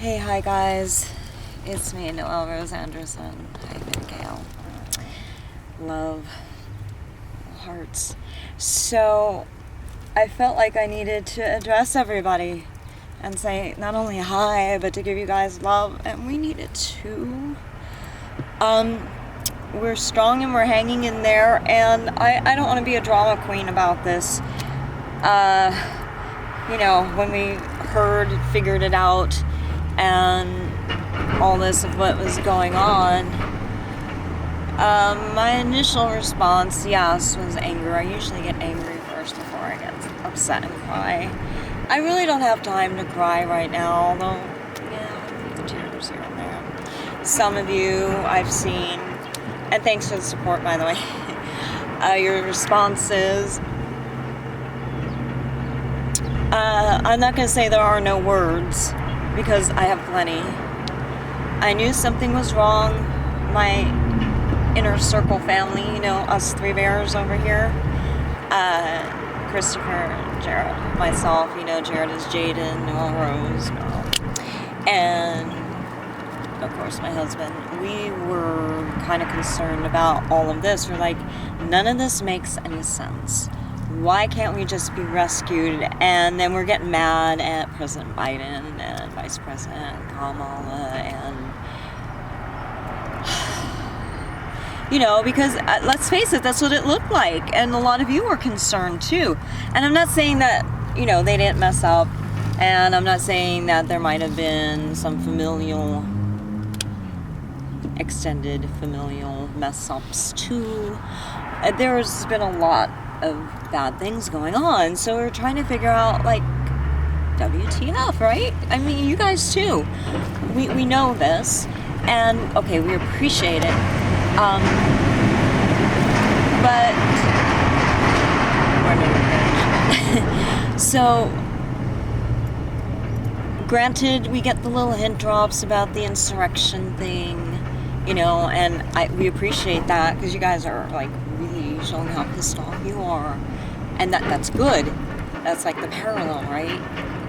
Hey, hi guys. It's me, Noelle Rose Anderson. Hi, Gail. Love. Hearts. So, I felt like I needed to address everybody and say not only hi, but to give you guys love, and we need it too. We're strong and we're hanging in there, and I don't want to be a drama queen about this. When we figured it out, and all this of what was going on, my initial response, yes, was anger. I usually get angry first before I get upset and cry. I really don't have time to cry right now, although, yeah, tears here and there. Some of you I've seen, and thanks for the support, by the way, your responses. I'm not going to say there are no words, because I have plenty. I knew something was wrong. My inner circle family, us three bears over here, Christopher, Jared, myself, Jared is Jaden, Noelle Rose, and of course my husband. We were kind of concerned about all of this. We're like, none of this makes any sense. Why can't we just be rescued? And then we're getting mad at President Biden and Vice President Kamala and, because let's face it, that's what it looked like. And a lot of you were concerned too. And I'm not saying that, they didn't mess up. And I'm not saying that there might have been some extended familial mess ups too. There's been a lot of bad things going on, so we're trying to figure out, like, WTF, right? I mean, you guys too. We know this, and okay, we appreciate it, but we're not so granted, we get the little hint drops about the insurrection thing, and we appreciate that, because you guys are, like, really showing how pissed off you are, and that's good. That's like the parallel, right?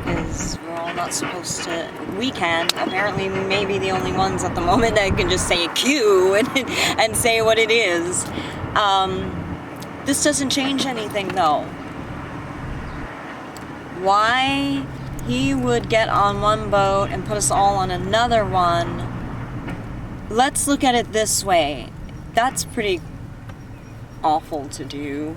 Because we're all not supposed to. We can. Apparently, we may be the only ones at the moment that can just say a Q and say what it is. This doesn't change anything, though. Why he would get on one boat and put us all on another one? Let's look at it this way. That's pretty awful to do.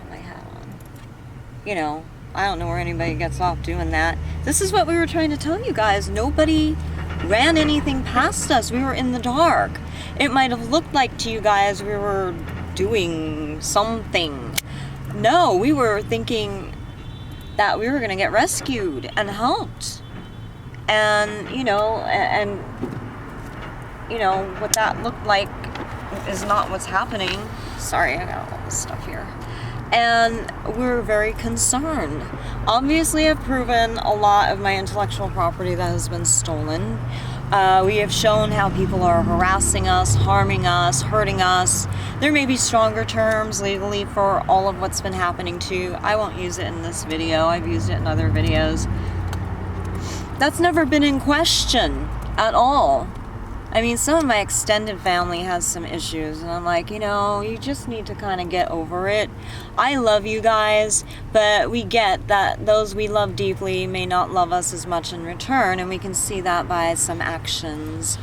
Put my hat on. I don't know where anybody gets off doing that. This is what we were trying to tell you guys. Nobody ran anything past us. We were in the dark. It might have looked like to you guys we were doing something. No, we were thinking that we were going to get rescued and helped. And, what that looked like is not what's happening. Sorry, I got all this stuff here. And we're very concerned. Obviously, I've proven a lot of my intellectual property that has been stolen. We have shown how people are harassing us, harming us, hurting us. There may be stronger terms legally for all of what's been happening too. I won't use it in this video. I've used it in other videos. That's never been in question at all. I mean, some of my extended family has some issues, and I'm like, you just need to kind of get over it. I love you guys, but we get that those we love deeply may not love us as much in return, and we can see that by some actions.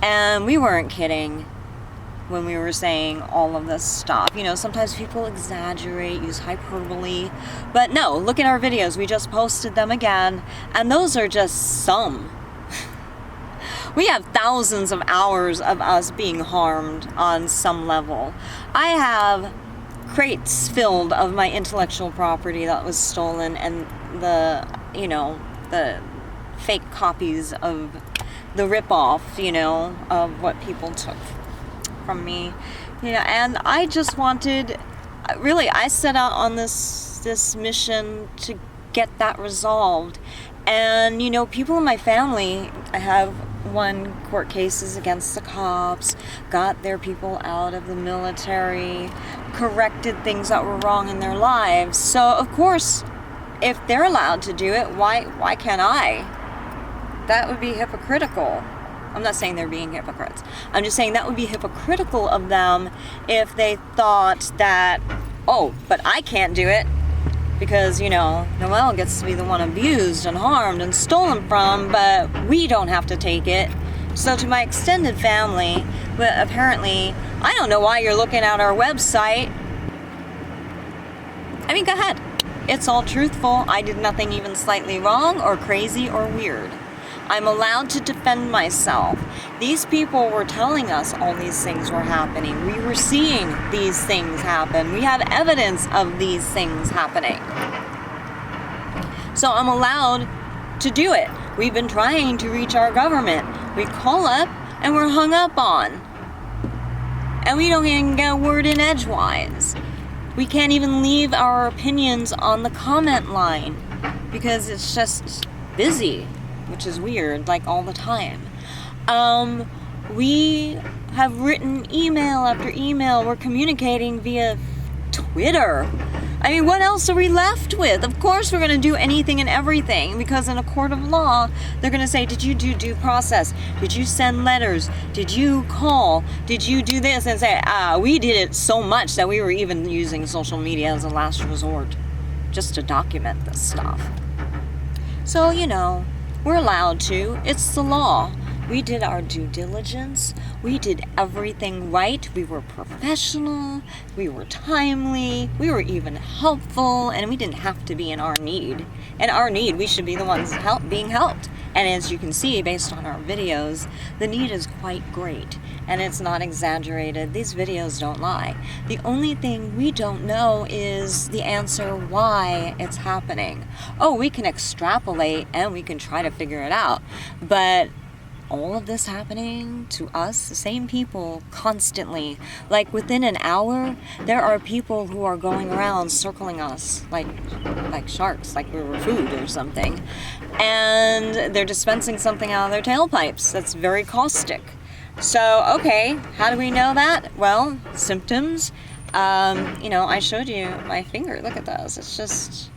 And we weren't kidding when we were saying all of this stuff. Sometimes people exaggerate, use hyperbole, but no, look at our videos. We just posted them again, and those are just some. We have thousands of hours of us being harmed on some level. I have crates filled of my intellectual property that was stolen, and the fake copies of the ripoff, of what people took from me. And I just wanted, really, I set out on this mission to get that resolved. And, people in my family, I have won court cases against the cops, got their people out of the military, corrected things that were wrong in their lives. So, of course, if they're allowed to do it, why can't I? that would be hypocritical. I'm not saying they're being hypocrites. I'm just saying that would be hypocritical of them if they thought that, oh, but I can't do it because, you know, Noelle gets to be the one abused and harmed and stolen from, but we don't have to take it. So to my extended family, but apparently, I don't know why you're looking at our website. I mean, go ahead. It's all truthful. I did nothing even slightly wrong or crazy or weird. I'm allowed to defend myself. These people were telling us all these things were happening. We were seeing these things happen. We have evidence of these things happening. So I'm allowed to do it. We've been trying to reach our government. We call up and we're hung up on. And we don't even get a word in edgewise. We can't even leave our opinions on the comment line because it's just busy, which is weird, like all the time. We have written email after email. We're communicating via Twitter. I mean, what else are we left with? Of course we're going to do anything and everything, because in a court of law, they're going to say, did you do due process? Did you send letters? Did you call? Did you do this? And say, we did it so much that we were even using social media as a last resort just to document this stuff. So, you know, we're allowed to. It's the law. We did our due diligence. We did everything right. We were professional. We were timely. We were even helpful. And we didn't have to be in our need. In our need, we should be the ones being helped. And as you can see, based on our videos, the need is quite great. And it's not exaggerated. These videos don't lie. The only thing we don't know is the answer why it's happening. Oh, we can extrapolate and we can try to figure it out. But all of this happening to us, the same people, constantly. Like within an hour, there are people who are going around circling us like sharks, like we were food or something. And they're dispensing something out of their tailpipes that's very caustic. So, okay, how do we know that? Well, symptoms. You know, I showed you my finger. Look at this. It's just,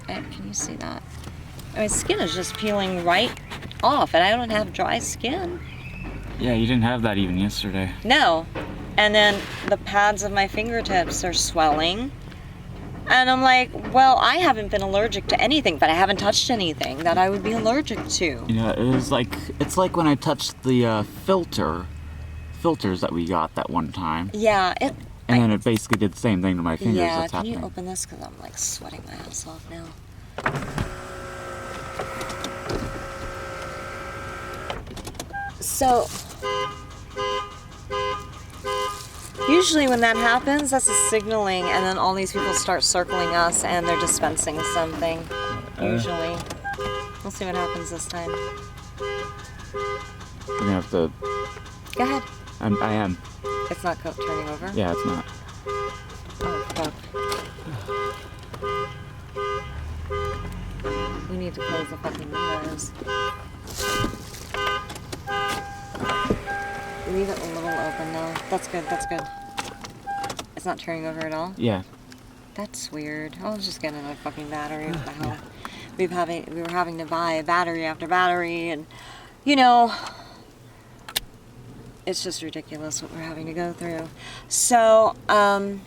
can you see that? My skin is just peeling right off, and I don't have dry skin. Yeah, you didn't have that even yesterday. No. And then the pads of my fingertips are swelling. And I'm like, well, I haven't been allergic to anything, but I haven't touched anything that I would be allergic to. Yeah, it's like when I touched the filters that we got that one time. Yeah. And then it basically did the same thing to my fingers. Yeah, that's happening. Can you open this? Because I'm like sweating my ass off now. So, usually when that happens, that's a signaling, and then all these people start circling us, and they're dispensing something, usually. We'll see what happens this time. You're gonna have to... Go ahead. I am. It's not turning over? Yeah, it's not. Oh, fuck. We need to close the fucking windows. Leave it a little open though. That's good, that's good. It's not turning over at all? Yeah. That's weird. I'll just get another fucking battery. What the hell? We were having to buy battery after battery, and you know, it's just ridiculous what we're having to go through. So, I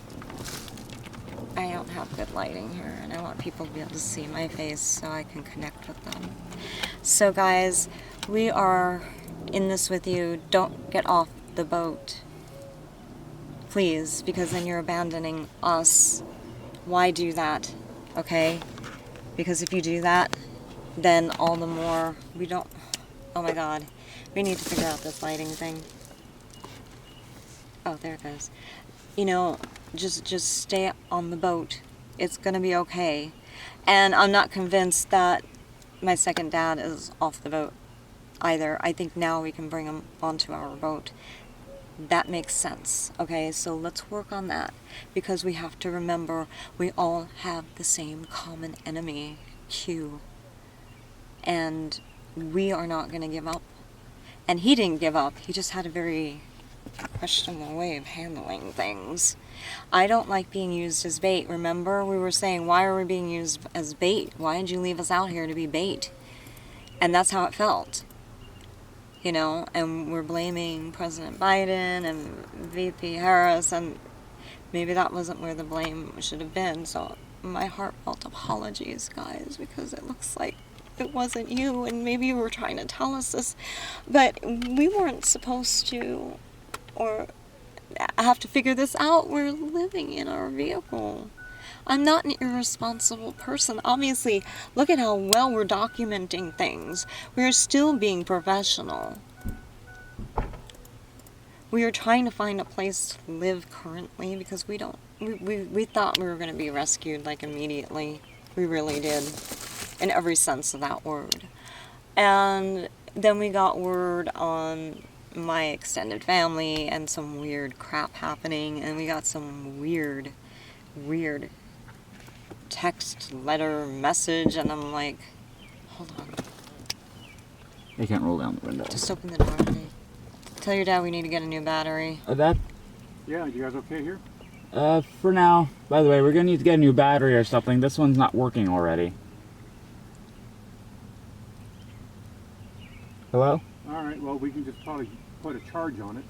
don't have good lighting here, and I want people to be able to see my face so I can connect with them. So guys, we are in this with you. Don't get off the boat, please, because then you're abandoning us. Why do that? Okay? Because if you do that, then all the more we don't... Oh my god. We need to figure out this lighting thing. Oh, there it goes. You know, just stay on the boat. It's gonna be okay. And I'm not convinced that my second dad is off the boat either. I think now we can bring him onto our boat. That makes sense. Okay, so let's work on that, because we have to remember we all have the same common enemy, Q. And we are not going to give up. And he didn't give up. He just had a very questionable way of handling things. I don't like being used as bait. Remember, we were saying, why are we being used as bait? Why did you leave us out here to be bait? And that's how it felt. You know, and we're blaming President Biden and VP Harris, and maybe that wasn't where the blame should have been. So my heartfelt apologies, guys, because it looks like it wasn't you, and maybe you were trying to tell us this, but we weren't supposed to, or have to figure this out. We're living in our vehicle. I'm not an irresponsible person. Obviously, look at how well we're documenting things. We're still being professional. We are trying to find a place to live currently because we thought we were going to be rescued like immediately. We really did, in every sense of that word. And then we got word on my extended family and some weird crap happening, and we got some weird text, letter, message, and I'm like, hold on. You can't roll down the window. Just open the door, honey. Tell your dad we need to get a new battery. That? Yeah, you guys okay here? For now. By the way, we're gonna need to get a new battery or something. This one's not working already. Hello? Alright, well, we can just probably put a charge on it.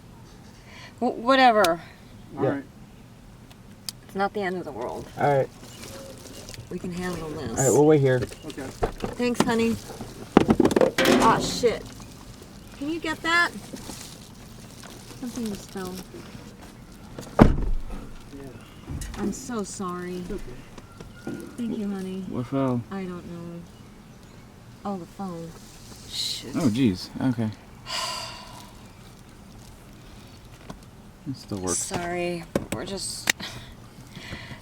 Whatever. Alright. It's not the end of the world. Alright. We can handle this. Alright, we'll wait here. Okay. Thanks, honey. Ah, shit. Can you get that? Something just fell. Yeah. I'm so sorry. It's okay. Thank you, honey. What fell? I don't know. Oh, the phone. Shit. Oh, jeez. Okay. It still works. Sorry. We're just...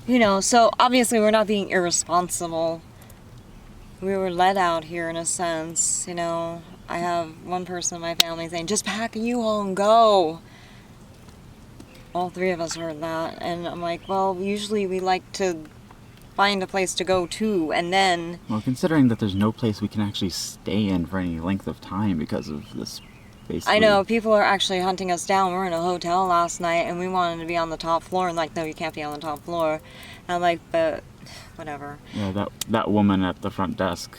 You know, so obviously we're not being irresponsible. We were let out here in a sense, you know. I have one person in my family saying, just pack a U-Haul and go. All three of us heard that, and I'm like, well, usually we like to find a place to go to, and then... Well, considering that there's no place we can actually stay in for any length of time because of this, basically... I know, people are actually hunting us down. We were in a hotel last night, and we wanted to be on the top floor, and like, no, you can't be on the top floor. And I'm like, but whatever. Yeah, that woman at the front desk.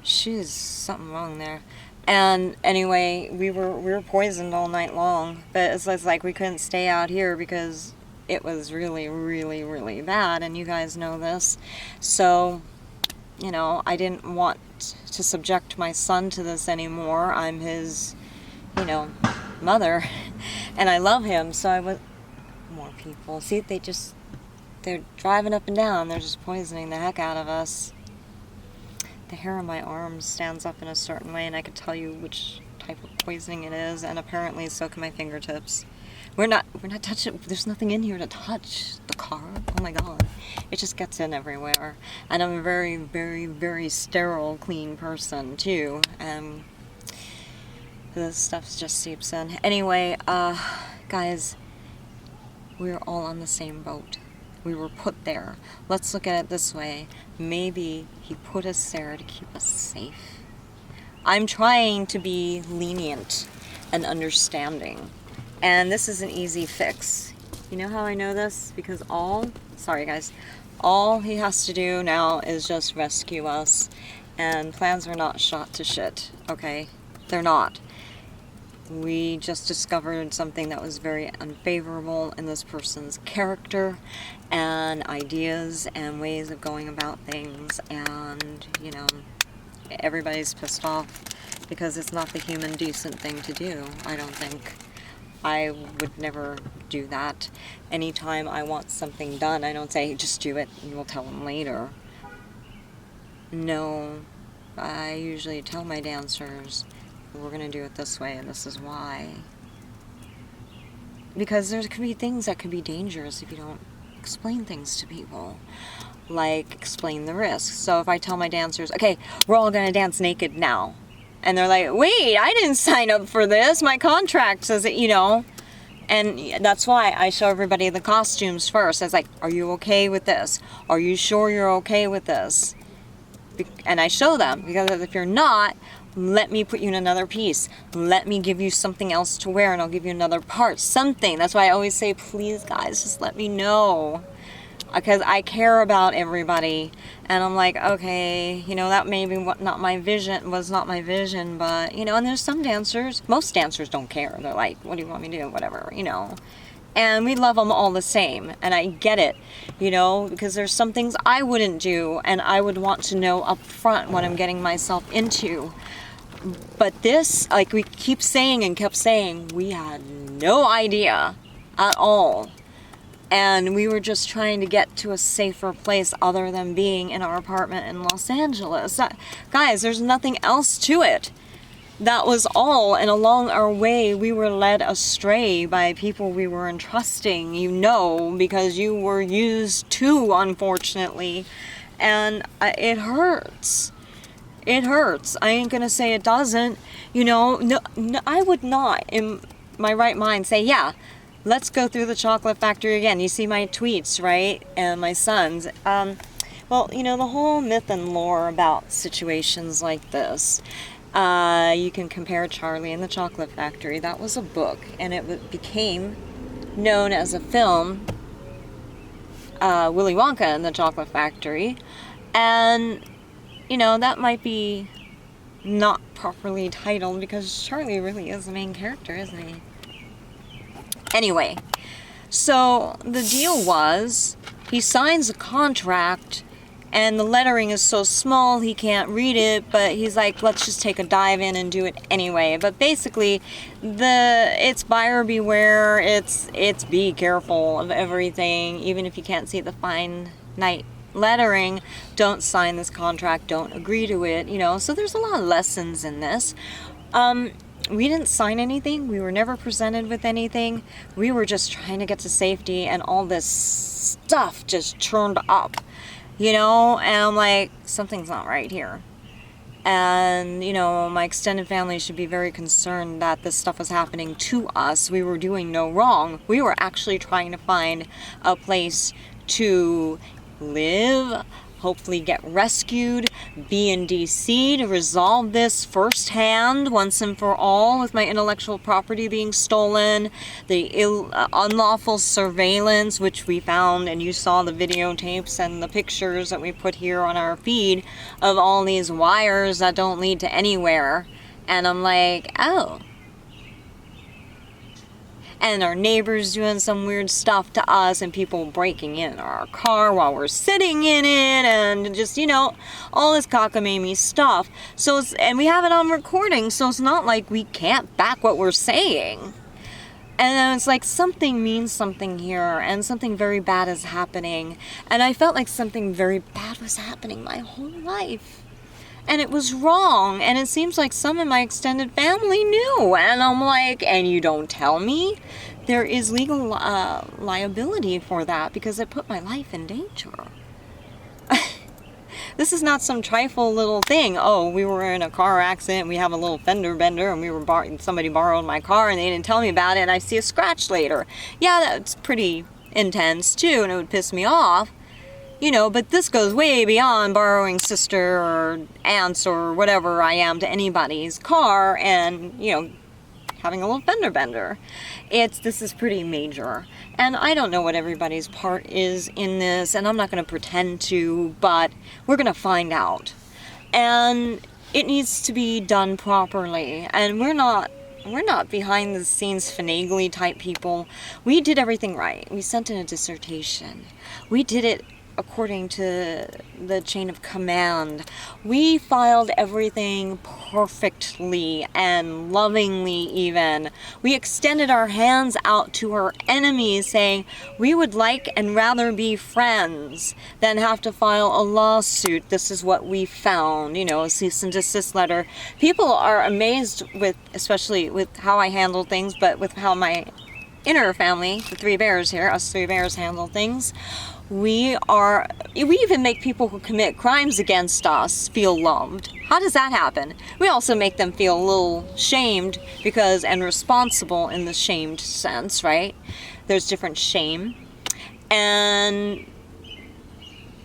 She's something wrong there. And anyway, we were poisoned all night long, but it's like we couldn't stay out here because it was really, really, really bad, and you guys know this. So, you know, I didn't want to subject my son to this anymore. I'm his, you know, mother, and I love him, so I was... More people. See, they're driving up and down. They're just poisoning the heck out of us. The hair on my arms stands up in a certain way, and I could tell you which type of poisoning it is, and apparently so can my fingertips. We're not touching, there's nothing in here to touch. The car, oh my god. It just gets in everywhere. And I'm a very, very, very sterile, clean person, too. And this stuff just seeps in. Anyway, guys, we're all on the same boat. We were put there. Let's look at it this way. Maybe he put us there to keep us safe. I'm trying to be lenient and understanding. And this is an easy fix. You know how I know this? Because sorry guys, all he has to do now is just rescue us. And plans are not shot to shit, okay? They're not. We just discovered something that was very unfavorable in this person's character and ideas and ways of going about things, and, you know, everybody's pissed off because it's not the human decent thing to do, I don't think. I would never do that. Anytime I want something done, I don't say, just do it and we'll tell them later. No, I usually tell my dancers, we're going to do it this way, and this is why. Because there could be things that could be dangerous if you don't explain things to people. Like, explain the risks. So if I tell my dancers, okay, we're all going to dance naked now. And they're like, wait, I didn't sign up for this. My contract says it, you know. And that's why I show everybody the costumes first. It's like, are you okay with this? Are you sure you're okay with this? And I show them, because if you're not, let me put you in another piece. Let me give you something else to wear, and I'll give you another part. Something. That's why I always say, please, guys, just let me know. because I care about everybody, and I'm like, okay, you know, that maybe not my vision, but, you know, and there's some dancers, most dancers don't care. They're like, what do you want me to do? Whatever, you know. And we love them all the same, and I get it, you know, because there's some things I wouldn't do, and I would want to know up front what I'm getting myself into. But this, like we keep saying and kept saying, we had no idea at all. And we were just trying to get to a safer place other than being in our apartment in Los Angeles. Guys, there's nothing else to it. That was all, and along our way we were led astray by people we were entrusting, you know, because you were used too, unfortunately. And it hurts. It hurts. I ain't gonna say it doesn't. You know, no, I would not in my right mind say, yeah, let's go through the chocolate factory again. You see my tweets, right? And my son's. Well, you know, the whole myth and lore about situations like this, you can compare Charlie and the Chocolate Factory. That was a book, and it became known as a film, Willy Wonka and the Chocolate Factory. And, you know, that might be not properly titled because Charlie really is the main character, isn't he? Anyway, so the deal was he signs a contract and the lettering is so small he can't read it, but he's like, let's just take a dive in and do it anyway. But basically, it's buyer beware, it's be careful of everything, even if you can't see the fine night lettering, don't sign this contract, don't agree to it, you know. So there's a lot of lessons in this. We didn't sign anything, we were never presented with anything, we were just trying to get to safety, and all this stuff just churned up. You know, and I'm like, something's not right here. And, you know, my extended family should be very concerned that this stuff was happening to us. We were doing no wrong. We were actually trying to find a place to live, hopefully get rescued, be in DC to resolve this firsthand once and for all, with my intellectual property being stolen, the unlawful surveillance, which we found, and you saw the videotapes and the pictures that we put here on our feed of all these wires that don't lead to anywhere. And I'm like, oh. And our neighbors doing some weird stuff to us, and people breaking in our car while we're sitting in it, and just, you know, all this cockamamie stuff. So and we have it on recording, so it's not like we can't back what we're saying. And then it's like something means something here, and something very bad is happening. And I felt like something very bad was happening my whole life. And it was wrong, and it seems like some in my extended family knew, and I'm like, and you don't tell me? There is legal liability for that, because it put my life in danger. This is not some trifle little thing. Oh, we were in a car accident, we have a little fender bender, and we were somebody borrowed my car, and they didn't tell me about it, and I see a scratch later. Yeah, that's pretty intense, too, and it would piss me off. You know, but this goes way beyond borrowing sister or aunts or whatever I am to anybody's car and, you know, having a little fender bender. This is pretty major. And I don't know what everybody's part is in this, and I'm not going to pretend to, but we're going to find out. And it needs to be done properly. And we're not behind the scenes finagly type people. We did everything right. We sent in a dissertation. We did it according to the chain of command. We filed everything perfectly and lovingly even. We extended our hands out to our enemies saying we would like and rather be friends than have to file a lawsuit. This is what we found, you know, a cease and desist letter. People are amazed with, especially with how I handle things, but with how my inner family, the three bears here, us three bears handle things. We even make people who commit crimes against us feel loved. How does that happen? We also make them feel a little shamed and responsible in the shamed sense, right? There's different shame. And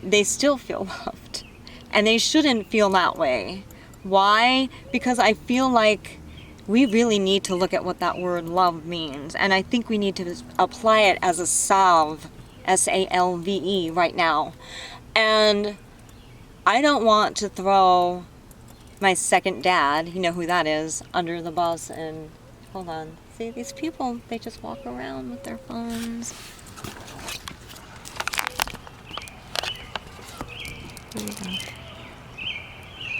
they still feel loved. And they shouldn't feel that way. Why? Because I feel like we really need to look at what that word love means. And I think we need to apply it as a salve S-A-L-V-E right now. And I don't want to throw my second dad, you know who that is, under the bus. And hold on, see these people, they just walk around with their phones. There you go.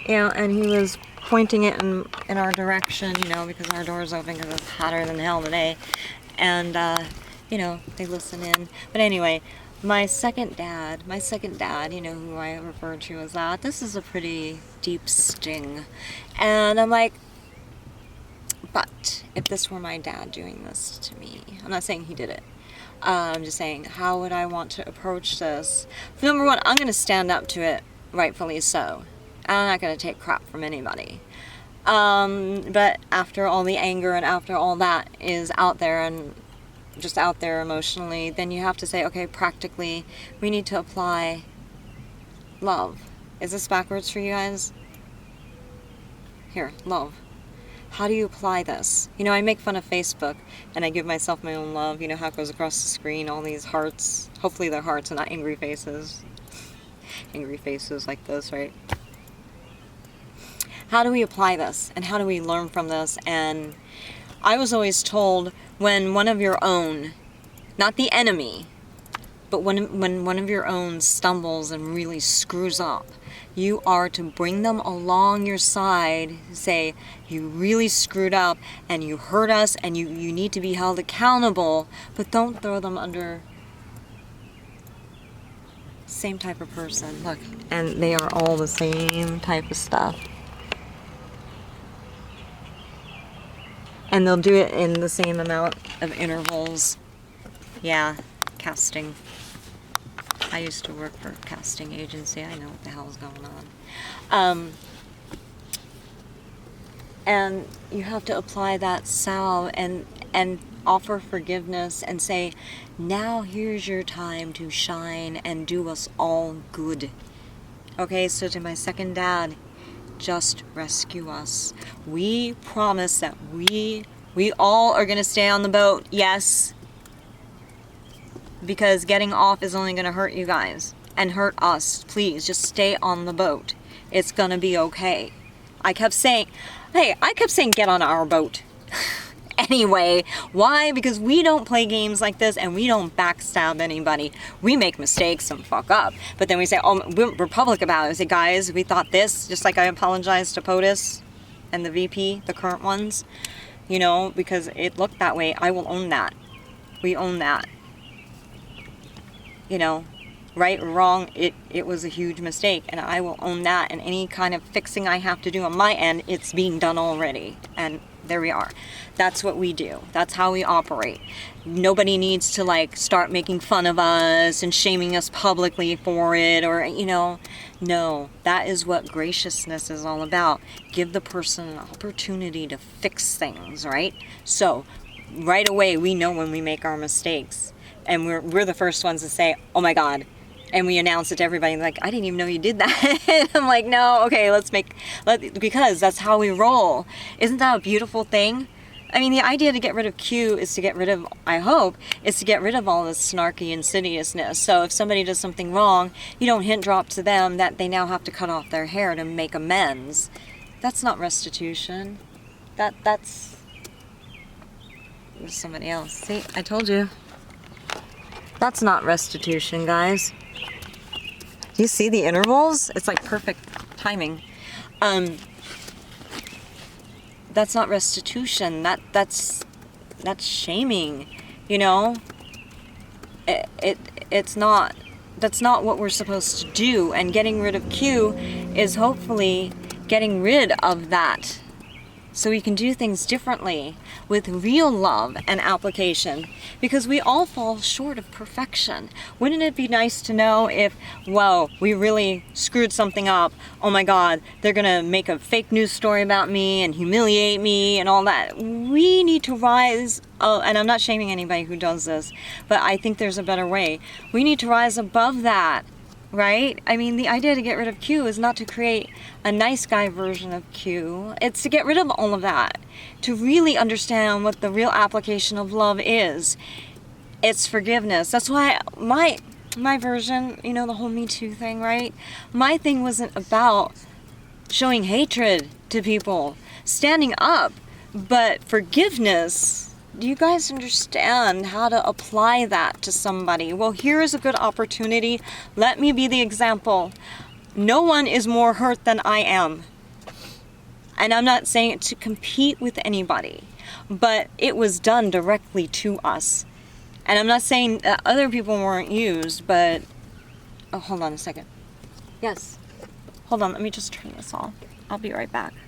Yeah, and he was pointing it in our direction, you know, because our door's open because it's hotter than hell today. And, you know, they listen in. But anyway, my second dad, you know, who I referred to as that, this is a pretty deep sting. And I'm like, but if this were my dad doing this to me, I'm not saying he did it. I'm just saying, how would I want to approach this? Number one, I'm going to stand up to it, rightfully so. I'm not going to take crap from anybody. But after all the anger and after all that is out there and just out there emotionally, then you have to say, okay, practically, we need to apply love. Is this backwards for you guys? Here, love. How do you apply this? You know, I make fun of Facebook and I give myself my own love. You know how it goes across the screen, all these hearts. Hopefully they're hearts and not angry faces. Angry faces like this, right? How do we apply this? And how do we learn from this? And I was always told when one of your own, not the enemy, but when one of your own stumbles and really screws up, you are to bring them along your side, say, you really screwed up and you hurt us and you need to be held accountable, but don't throw them under same type of person. Look, and they are all the same type of stuff. And they'll do it in the same amount of intervals. Yeah, casting. I used to work for a casting agency. I know what the hell's going on. And you have to apply that salve and offer forgiveness and say, now here's your time to shine and do us all good. Okay, so to my second dad, just rescue us. We promise that we all are going to stay on the boat, yes. Because getting off is only going to hurt you guys and hurt us. Please, just stay on the boat. It's going to be okay. I kept saying, get on our boat. Anyway, why? Because we don't play games like this and we don't backstab anybody. We make mistakes and fuck up. But then we say, oh, we're public about it. We say, guys, we thought this, just like I apologized to POTUS and the VP, the current ones, you know, because it looked that way. I will own that. We own that. You know, right or wrong, it was a huge mistake, and I will own that, and any kind of fixing I have to do on my end, it's being done already, and there we are. That's what we do. That's how we operate. Nobody needs to, like, start making fun of us and shaming us publicly for it, or, you know, no. That is what graciousness is all about. Give the person an opportunity to fix things, right? So, right away, we know when we make our mistakes. And we're the first ones to say, oh my God. And we announce it to everybody, like, I didn't even know you did that. I'm like, no, okay, because that's how we roll. Isn't that a beautiful thing? I mean, the idea to get rid of Q is to get rid of, I hope, is to get rid of all this snarky insidiousness. So if somebody does something wrong, you don't hint drop to them that they now have to cut off their hair to make amends. That's not restitution. That's somebody else. See, I told you. That's not restitution, guys. Do you see the intervals? It's like perfect timing. That's not restitution. That's shaming. You know? It's not. That's not what we're supposed to do. And getting rid of Q is hopefully getting rid of that. So we can do things differently with real love and application, because we all fall short of perfection. Wouldn't it be nice to know if, whoa, we really screwed something up, oh my God, they're gonna make a fake news story about me and humiliate me and all that. We need to rise, and I'm not shaming anybody who does this, but I think there's a better way. We need to rise above that. Right? I mean, the idea to get rid of Q is not to create a nice guy version of Q. It's to get rid of all of that. To really understand what the real application of love is. It's forgiveness. That's why my version, you know, the whole Me Too thing, right? My thing wasn't about showing hatred to people, standing up, but forgiveness. Do you guys understand how to apply that to somebody? Well, here is a good opportunity. Let me be the example. No one is more hurt than I am. And I'm not saying it to compete with anybody, but it was done directly to us. And I'm not saying that other people weren't used, but... Oh, hold on a second. Yes. Hold on, let me just turn this off. I'll be right back.